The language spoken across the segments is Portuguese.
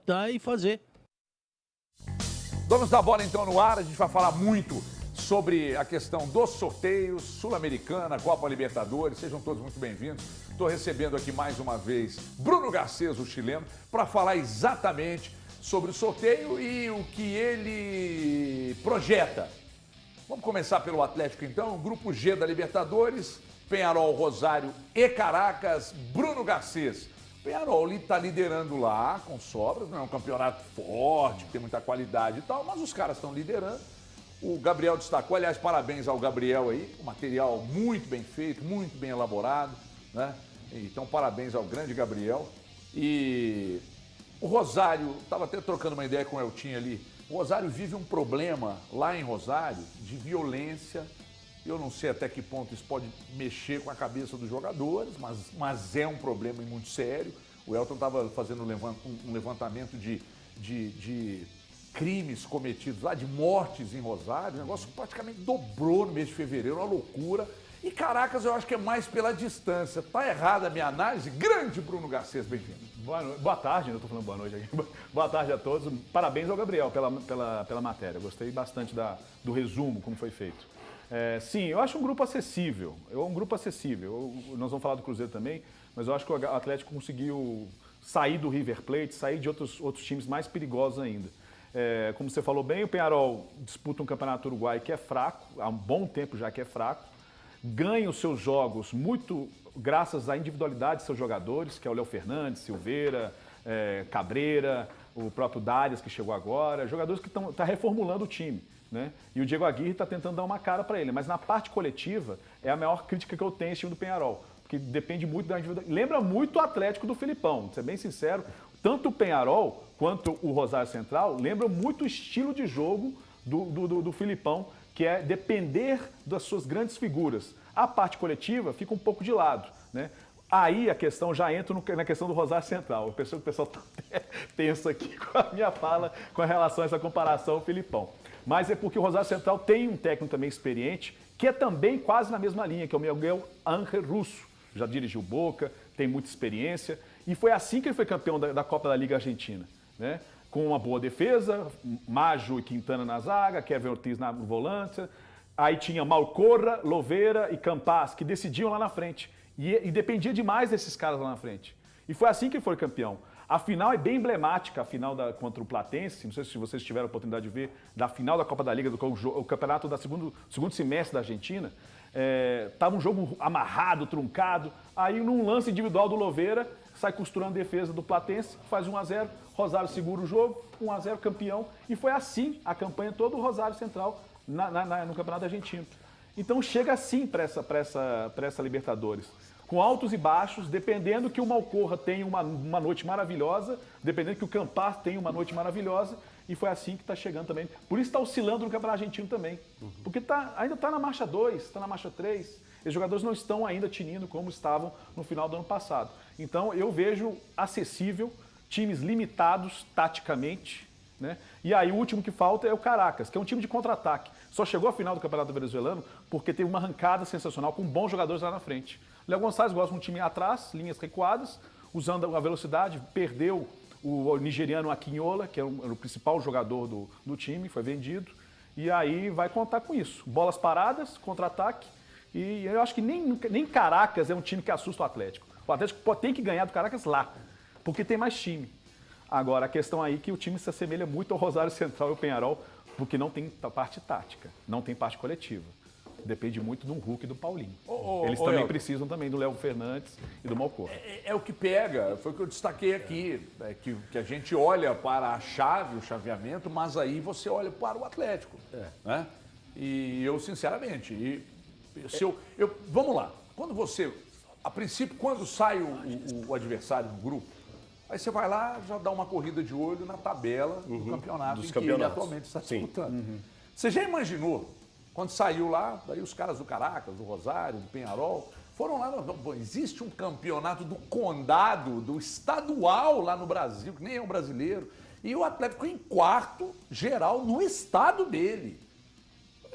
adaptar e fazer. Donos da bola então no ar, a gente vai falar muito sobre a questão dos sorteios, Sul-Americana, Copa Libertadores, sejam todos muito bem-vindos. Estou recebendo aqui mais uma vez Bruno Garcês, o chileno, para falar exatamente sobre o sorteio e o que ele projeta. Vamos começar pelo Atlético então, Grupo G da Libertadores, Peñarol, Rosário e Caracas, Bruno Garcês. Peñarol está liderando lá com sobras, não é um campeonato forte, que tem muita qualidade e tal, mas os caras estão liderando. O Gabriel destacou, aliás, parabéns ao Gabriel aí, um material muito bem feito, muito bem elaborado, né? Então, parabéns ao grande Gabriel. E o Rosário, estava até trocando uma ideia com o Eltinho ali, o Rosário vive um problema lá em Rosário de violência. Eu não sei até que ponto isso pode mexer com a cabeça dos jogadores, mas é um problema muito sério. O Elton estava fazendo um levantamento de crimes cometidos lá, de mortes em Rosário. O negócio praticamente dobrou no mês de fevereiro, uma loucura. E Caracas eu acho que é mais pela distância. Tá errada a minha análise? Grande Bruno Garcês, bem-vindo. Boa tarde, eu estou falando boa noite aqui. Boa tarde a todos. Parabéns ao Gabriel pela matéria. Gostei bastante do resumo, como foi feito. Sim, eu acho um grupo acessível. Nós vamos falar do Cruzeiro também, mas eu acho que o Atlético conseguiu sair do River Plate, sair de outros times mais perigosos ainda. Como você falou bem, o Peñarol disputa um campeonato uruguaio que é fraco, há um bom tempo já que é fraco, ganha os seus jogos muito graças à individualidade de seus jogadores, que é o Léo Fernandes, Silveira, Cabreira, o próprio Darius que chegou agora, jogadores que estão reformulando o time. Né? E o Diego Aguirre está tentando dar uma cara para ele, mas na parte coletiva é a maior crítica que eu tenho esse time do Peñarol, porque depende muito da individualidade. Lembra muito o Atlético do Filipão, vou ser bem sincero, tanto o Peñarol quanto o Rosário Central lembram muito o estilo de jogo do Filipão, que é depender das suas grandes figuras. A parte coletiva fica um pouco de lado, né? Aí a questão já entra na questão do Rosário Central. Eu percebo que o pessoal está tenso aqui com a minha fala com relação a essa comparação ao Filipão. Mas é porque o Rosário Central tem um técnico também experiente, que é também quase na mesma linha, que é o Miguel Ángel Russo. Já dirigiu Boca, tem muita experiência. E foi assim que ele foi campeão da Copa da Liga Argentina, né? Com uma boa defesa, Maggio e Quintana na zaga, Kevin Ortiz no volante. Aí tinha Malcorra, Loveira e Campas, que decidiam lá na frente. E dependia demais desses caras lá na frente. E foi assim que ele foi campeão. A final é bem emblemática, a final contra o Platense, não sei se vocês tiveram a oportunidade de ver, da final da Copa da Liga, o campeonato do segundo semestre da Argentina. Tava um jogo amarrado, truncado, aí num lance individual do Loveira, sai costurando a defesa do Platense, faz 1-0, Rosário segura o jogo, 1-0 campeão, e foi assim a campanha toda do Rosário Central no Campeonato Argentino. Então chega assim para essa Libertadores, com altos e baixos, dependendo que o Malcorra tenha uma noite maravilhosa, dependendo que o Campas tenha uma noite maravilhosa, e foi assim que está chegando também. Por isso está oscilando no Campeonato Argentino também, porque ainda está na marcha 2, está na marcha 3, os jogadores não estão ainda tinindo como estavam no final do ano passado. Então eu vejo acessível, times limitados taticamente, né? E aí o último que falta é o Caracas, que é um time de contra-ataque. Só chegou à final do Campeonato Venezuelano porque teve uma arrancada sensacional com bons jogadores lá na frente. Léo Gonçalves gosta de um time atrás, linhas recuadas, usando a velocidade, perdeu o nigeriano Aquinhola, que era o principal jogador do time, foi vendido, e aí vai contar com isso. Bolas paradas, contra-ataque, e eu acho que nem Caracas é um time que assusta o Atlético. O Atlético tem que ganhar do Caracas lá, porque tem mais time. Agora, a questão aí é que o time se assemelha muito ao Rosário Central e o Peñarol, porque não tem parte tática, não tem parte coletiva. Depende muito do Hulk e do Paulinho. Eles também precisam também do Léo Fernandes e do Malcorra. É o que pega, foi o que eu destaquei aqui, que a gente olha para a chave, o chaveamento, mas aí você olha para o Atlético. Né? E eu, sinceramente, vamos lá, a princípio, quando sai o adversário no grupo, aí você vai lá, já dá uma corrida de olho na tabela do campeonato em que ele atualmente está disputando. Você já imaginou, quando saiu lá, daí os caras do Caracas, do Rosário, do Peñarol, foram lá, existe um campeonato do condado, do estadual lá no Brasil, que nem é um brasileiro, e o Atlético em quarto geral no estado dele.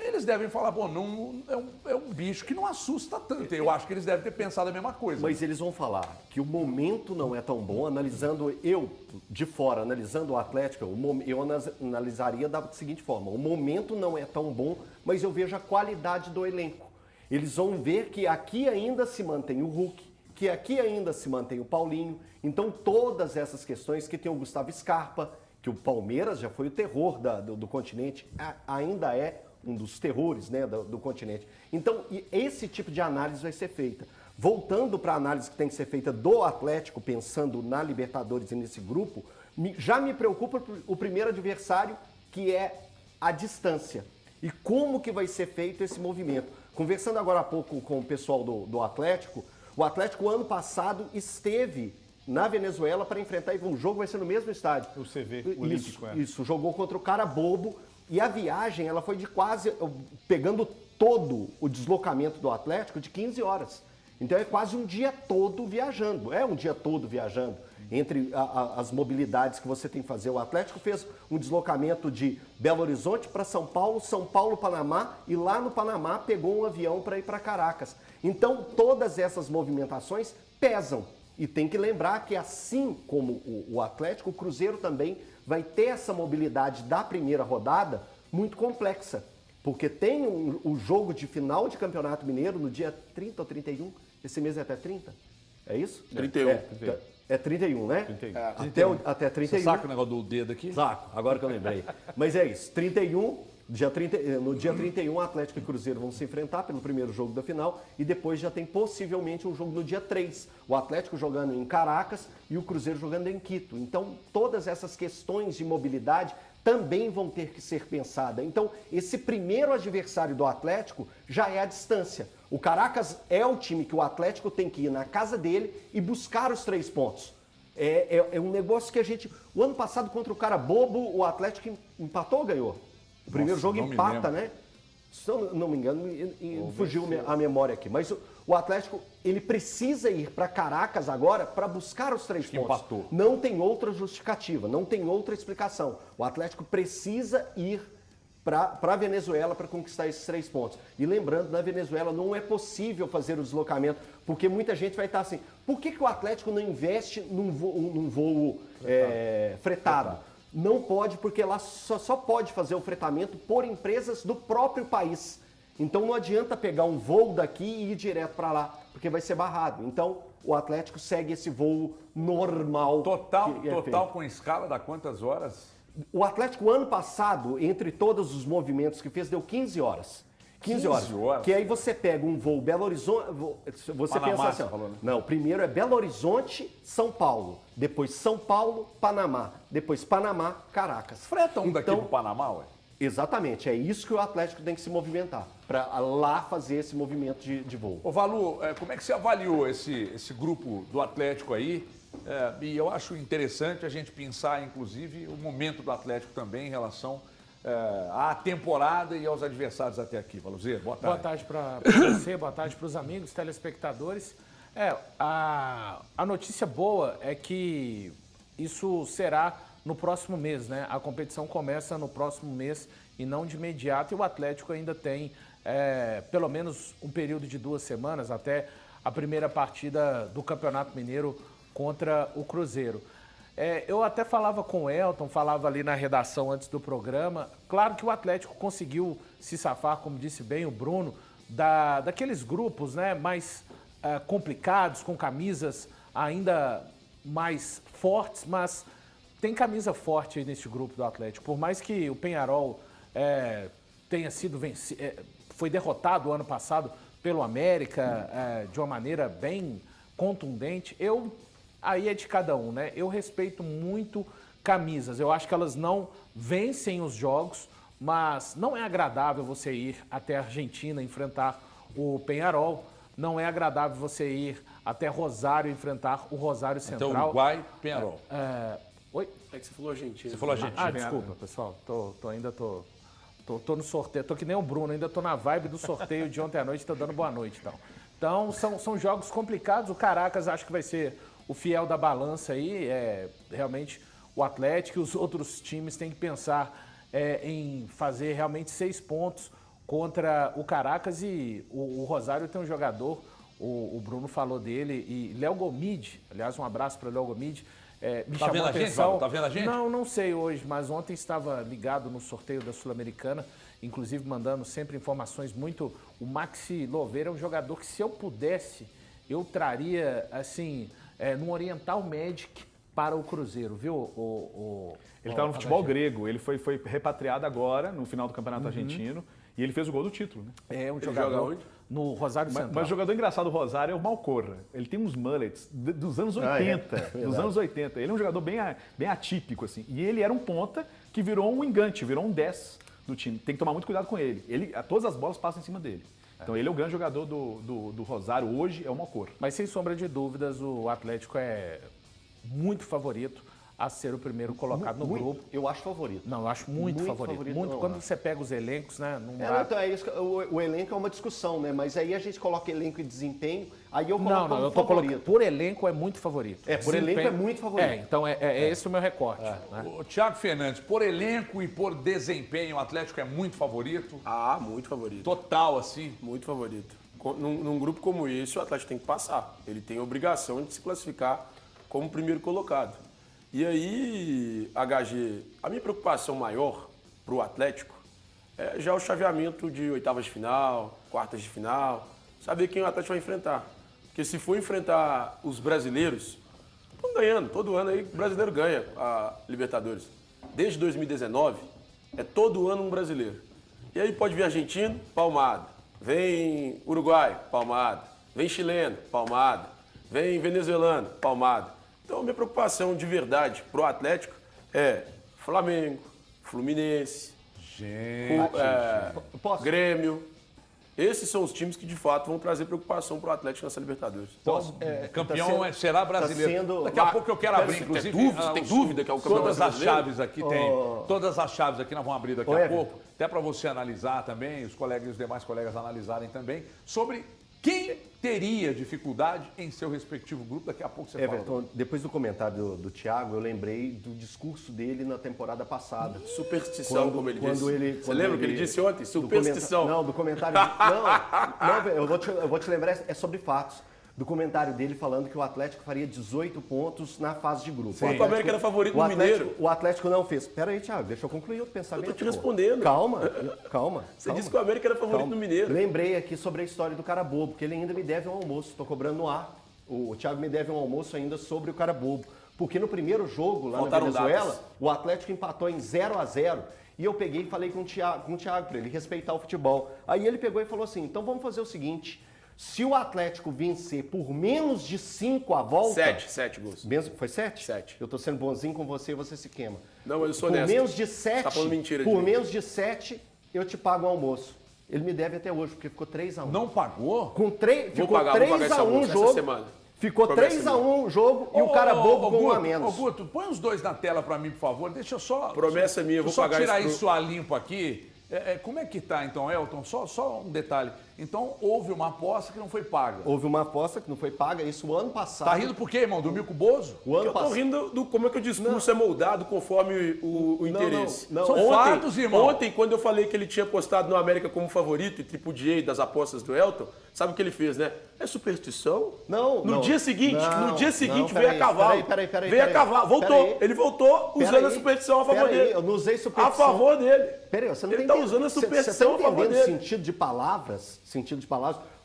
eles devem falar, bom, não, é um bicho que não assusta tanto. Eu acho que eles devem ter pensado a mesma coisa. Mas eles vão falar que o momento não é tão bom, analisando eu, de fora, analisando o Atlético, eu analisaria da seguinte forma, o momento não é tão bom, mas eu vejo a qualidade do elenco. Eles vão ver que aqui ainda se mantém o Hulk, que aqui ainda se mantém o Paulinho, então todas essas questões que tem o Gustavo Scarpa, que o Palmeiras já foi o terror do continente, ainda é um dos terrores, né, do continente. Então, esse tipo de análise vai ser feita. Voltando para a análise que tem que ser feita do Atlético, pensando na Libertadores e nesse grupo, já me preocupa o primeiro adversário, que é a distância. E como que vai ser feito esse movimento? Conversando agora há pouco com o pessoal do Atlético, o Atlético, ano passado, esteve na Venezuela para enfrentar, e o jogo vai ser no mesmo estádio. O CV, o Olímpico. Isso, jogou contra o Carabobo, e a viagem ela foi de quase, pegando todo o deslocamento do Atlético, de 15 horas. Então é quase um dia todo viajando, é um dia todo viajando. Entre as mobilidades que você tem que fazer, o Atlético fez um deslocamento de Belo Horizonte para São Paulo, Panamá, e lá no Panamá pegou um avião para ir para Caracas. Então todas essas movimentações pesam. E tem que lembrar que assim como o Atlético, o Cruzeiro também vai ter essa mobilidade da primeira rodada muito complexa. Porque tem o jogo de final de Campeonato Mineiro no dia 30 ou 31, esse mês é até 30, é isso? 31. É 31, né? 31. Até 31. Você saca o negócio do dedo aqui? Saco, agora que eu lembrei. Mas é isso, 31, no dia 31, Atlético e Cruzeiro vão se enfrentar pelo primeiro jogo da final e depois já tem possivelmente um jogo no dia 3. O Atlético jogando em Caracas e o Cruzeiro jogando em Quito. Então, todas essas questões de mobilidade também vão ter que ser pensadas. Então, esse primeiro adversário do Atlético já é a distância. O Caracas é o time que o Atlético tem que ir na casa dele e buscar os 3 pontos. É um negócio que a gente... O ano passado, contra o Carabobo, o Atlético empatou ou ganhou? O primeiro jogo empata, né? Se eu não me engano, fugiu a memória aqui. Mas o Atlético, ele precisa ir para Caracas agora para buscar os 3 pontos. Empatou. Não tem outra justificativa, não tem outra explicação. O Atlético precisa ir para a Venezuela para conquistar esses 3 pontos. E lembrando, na Venezuela não é possível fazer o deslocamento, porque muita gente vai estar assim, por que o Atlético não investe num voo fretado? Não pode, porque lá só pode fazer o fretamento por empresas do próprio país. Então não adianta pegar um voo daqui e ir direto para lá, porque vai ser barrado. Então o Atlético segue esse voo normal. Total com escala dá quantas horas? O Atlético, ano passado, entre todos os movimentos que fez, deu 15 horas. 15 horas. Que aí você pega um voo Belo Horizonte, você Panamá, pensa assim, você falou, né? Não, primeiro é Belo Horizonte, São Paulo, depois São Paulo, Panamá, depois Panamá, Caracas. Freta um daqui pro Panamá, ué? Exatamente, é isso que o Atlético tem que se movimentar, para lá fazer esse movimento de voo. Ô Valu, como é que você avaliou esse grupo do Atlético aí? E eu acho interessante a gente pensar, inclusive, o momento do Atlético também em relação à temporada e aos adversários até aqui. Valuzeiro, boa tarde. Boa tarde para você, boa tarde para os amigos, telespectadores. A notícia boa é que isso será no próximo mês, né? A competição começa no próximo mês e não de imediato. E o Atlético ainda tem pelo menos um período de 2 semanas até a primeira partida do Campeonato Mineiro contra o Cruzeiro. Eu até falava com o Elton, falava ali na redação antes do programa. Claro que o Atlético conseguiu se safar, como disse bem o Bruno, daqueles grupos, né, mais complicados, com camisas ainda mais fortes, mas tem camisa forte aí nesse grupo do Atlético. Por mais que o Peñarol tenha sido foi derrotado ano passado pelo América de uma maneira bem contundente, aí é de cada um, né? Eu respeito muito camisas. Eu acho que elas não vencem os jogos, mas não é agradável você ir até a Argentina enfrentar o Peñarol. Não é agradável você ir até Rosário enfrentar o Rosário Central. Então, Uruguai, Peñarol. Oi? É que você falou Argentina. Você falou Argentina. Desculpa, pessoal. Ainda tô no sorteio. Tô que nem o Bruno, ainda tô na vibe do sorteio de ontem à noite, tô dando boa noite, Então, são jogos complicados. O Caracas acho que vai ser o fiel da balança aí. Realmente, o Atlético e os outros times têm que pensar em fazer realmente 6 pontos contra o Caracas e o Rosário tem um jogador, o Bruno falou dele, e Léo Gomide, aliás, um abraço para o Léo Gomide, me chamou a atenção. Tá vendo a gente? Não sei hoje, mas ontem estava ligado no sorteio da Sul-Americana, inclusive mandando sempre informações muito... O Maxi Louveira é um jogador que, se eu pudesse, eu traria, assim, no Oriental Magic para o Cruzeiro, viu? Ele estava no futebol grego, ele foi repatriado agora, no final do Campeonato Argentino, e ele fez o gol do título, né? É um jogador no Rosário Central. Mas o jogador engraçado do Rosário é o Malcorra. Ele tem uns mullets dos anos 80. Dos anos 80. Ele é um jogador bem atípico, assim. E ele era um ponta que virou um engante, virou um 10 do time. Tem que tomar muito cuidado com ele. Todas as bolas passam em cima dele. Então ele é o grande jogador do Rosário hoje, é o Malcorra. Mas sem sombra de dúvidas, o Atlético é muito favorito a ser o primeiro colocado no grupo. Eu acho favorito. Não, eu acho muito favorito. Muito. Quando você pega os elencos, né? Não dá... Então é isso, o elenco é uma discussão, né? Mas aí a gente coloca elenco e desempenho, aí eu coloco eu tô colocando. Por elenco é muito favorito. Por elenco é muito favorito. Então é esse o meu recorte. Né? O Thiago Fernandes, por elenco e por desempenho, o Atlético é muito favorito? Ah, muito favorito. Total, assim? Muito favorito. Num grupo como esse, o Atlético tem que passar. Ele tem a obrigação de se classificar como primeiro colocado. E aí, HG, a minha preocupação maior para o Atlético é já o chaveamento de oitavas de final, quartas de final, saber quem o Atlético vai enfrentar. Porque se for enfrentar os brasileiros, estão ganhando, todo ano aí o brasileiro ganha a Libertadores. Desde 2019, é todo ano um brasileiro. E aí pode vir argentino, palmada. Vem uruguaio, palmada. Vem chileno, palmada. Vem venezuelano, palmada. Então, a minha preocupação de verdade pro Atlético é Flamengo, Fluminense, Grêmio. Esses são os times que, de fato, vão trazer preocupação pro Atlético nessa Libertadores. Campeão será brasileiro. Daqui a pouco eu quero abrir, inclusive. Tem dúvida que é o campeão Todas brasileiro? as chaves aqui todas as chaves aqui nós vamos abrir daqui a pouco, até para você analisar também, os demais colegas analisarem também, sobre quem teria dificuldade em seu respectivo grupo. Daqui a pouco você fala. Everton, depois do comentário do Thiago, eu lembrei do discurso dele na temporada passada. Superstição, como ele disse. Você lembra o que ele disse ontem? Superstição. Do comentário... não, eu vou te lembrar, é sobre fatos. Do comentário dele falando que o Atlético faria 18 pontos na fase de grupo. O América era favorito no Mineiro. O Atlético não fez. Pera aí, Thiago, deixa eu concluir o pensamento. Eu tô te respondendo. Calma. Você disse que o América era favorito no Mineiro. Lembrei aqui sobre a história do cara bobo, porque ele ainda me deve um almoço. Estou cobrando no ar. O Thiago me deve um almoço ainda sobre o cara bobo. Porque no primeiro jogo, lá na Venezuela, o Atlético empatou em 0-0. E eu peguei e falei com o Thiago para ele respeitar o futebol. Aí ele pegou e falou assim, então vamos fazer o seguinte... Se o Atlético vencer por menos de 5 a volta... 7 gols. Foi 7? 7. Eu tô sendo bonzinho com você e você se queima. Não, eu sou por honesto. Menos de 7, tá falando mentira. Por menos de 7, eu te pago o almoço. Ele me deve até hoje, porque ficou 3-1. Não pagou? Ficou 3-1 o jogo. Semana. Ficou 3-1 o jogo e o cara bobo com 1 a menos. Guto, põe os dois na tela pra mim, por favor. Deixa eu só... Promessa minha, eu vou pagar tirar isso a limpo aqui. Como é que tá, então, Elton? Só um detalhe. Então, houve uma aposta que não foi paga. Houve uma aposta que não foi paga, isso o ano passado. Tá rindo por quê, irmão? Dormiu com o Bozo? Eu tô rindo do como é que o discurso é moldado conforme o interesse. Não. São fatos, irmão. Ontem, quando eu falei que ele tinha apostado no América como favorito e tripudiei das apostas do Elton, sabe o que ele fez, né? É superstição? No dia seguinte veio a cavalo. Peraí. Veio a cavalo, voltou. Ele voltou usando a superstição a favor dele. Eu não usei superstição. A favor dele. Peraí, você não ele tá usando a superstição a favor dele. Você tá entendendo sentido de palavras?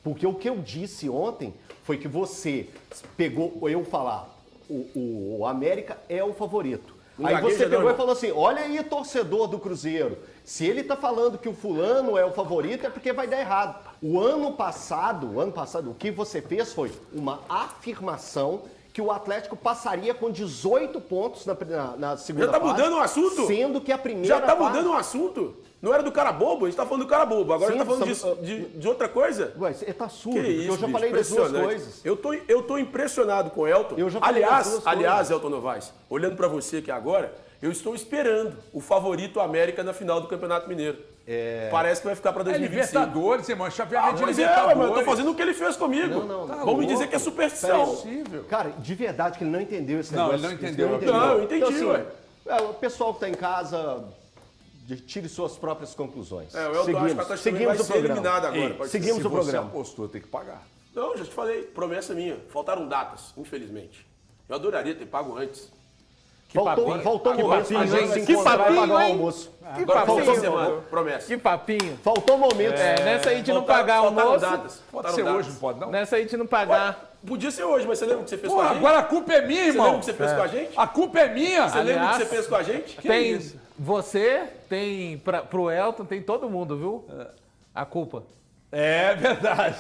Porque o que eu disse ontem foi que você pegou eu falar o América é o favorito. Aí você pegou e falou assim, olha aí, torcedor do Cruzeiro, se ele tá falando que o fulano é o favorito é porque vai dar errado. O ano passado, o que você fez foi uma afirmação que o Atlético passaria com 18 pontos na segunda fase. Já tá mudando o assunto? Sendo que a primeira Já tá mudando o assunto? Não era do cara bobo? A gente tá falando do cara bobo. Agora a gente tá falando de outra coisa? Ué, você tá surdo, que isso, eu já falei das duas coisas. Eu tô impressionado com o Elton. Eu já falei das duas aliás, coisas. Elton Novaes, olhando pra você aqui agora, eu estou esperando o favorito América na final do Campeonato Mineiro. Parece que vai ficar pra 2025. Libertadores, irmão. Chapeamento de Pois Libertadores. mas eu tô fazendo o que ele fez comigo. Vão me dizer que é superstição. Cara, de verdade que ele não entendeu esse Não, negócio. ele não entendeu. Não, eu entendi, então, assim, o pessoal que tá em casa, tire suas próprias conclusões. O Elton acha que o Atlético também vai ser eliminado agora. pode ser. Seguimos Se o você programa. apostou, tem que pagar. Não, já te falei, promessa minha. Faltaram datas, infelizmente. Eu adoraria ter pago antes. Faltou um momento pra gente se Que encontrar e papinho, pagar o hein? almoço. Que Agora falta essa papinho. semana, promessa. Que papinho. Faltou um momento. Nessa aí de não Faltaram- pagar faltaram almoço. datas. Pode faltaram ser datas. hoje, não pode não? Nessa aí de não pagar. Podia ser hoje, mas você lembra o que você fez Pô, com a gente? agora a culpa é minha, Você irmão. lembra o que você fez com a gente? A culpa é minha. Você lembra o que Aliás, você fez com a gente? Tem isso? você, tem pro Elton, tem todo mundo, viu? A culpa. É verdade.